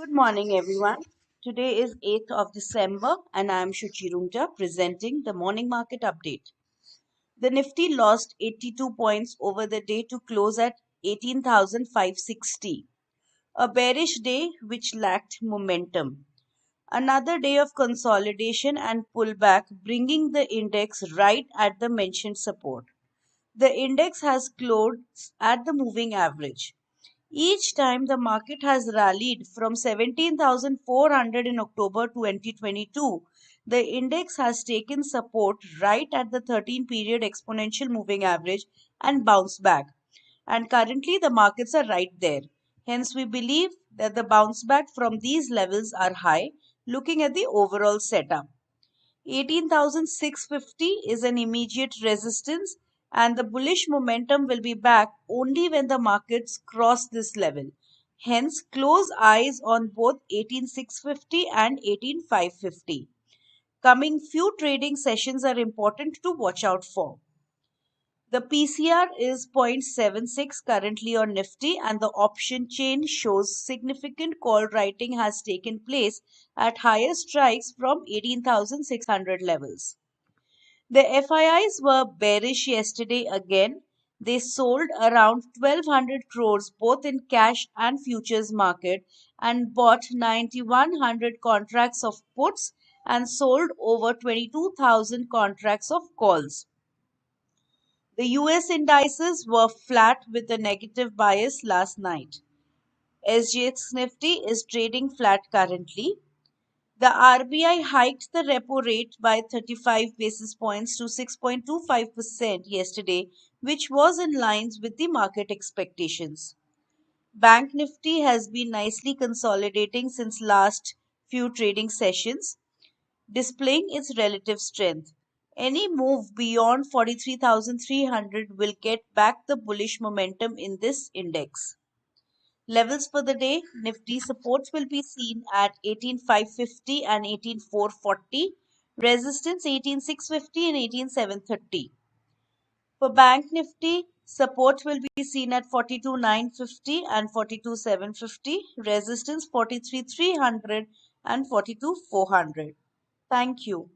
Good morning, everyone. Today is 8th of December, and I am Shuchi Rungta presenting the morning market update. The Nifty lost 82 points over the day to close at 18,560. A bearish day which lacked momentum. Another day of consolidation and pullback, bringing the index right at the mentioned support. The index has closed at the moving average. Each time the market has rallied from 17,400 in October 2022, the index has taken support right at the 13 period exponential moving average and bounced back. And currently the markets are right there. Hence, we believe that the bounce back from these levels are high, looking at the overall setup. 18,650 is an immediate resistance, and the bullish momentum will be back only when the markets cross this level. Hence, close eyes on both 18,650 and 18,550. Coming few trading sessions are important to watch out for. The PCR is 0.76 currently on Nifty, and the option chain shows significant call writing has taken place at higher strikes from 18,600 levels. The FIIs were bearish yesterday again. They sold around 1200 crores both in cash and futures market and bought 9100 contracts of puts and sold over 22,000 contracts of calls. The US indices were flat with a negative bias last night. SGX Nifty is trading flat currently. The RBI hiked the repo rate by 35 basis points to 6.25% yesterday, which was in line with the market expectations. Bank Nifty has been nicely consolidating since last few trading sessions, displaying its relative strength. Any move beyond 43,300 will get back the bullish momentum in this index. Levels for the day: Nifty supports will be seen at 18,550 and 18,440, resistance 18,650 and 18,730. For Bank Nifty, support will be seen at 42,950 and 42,750, resistance 43,300 and 42,400. Thank you.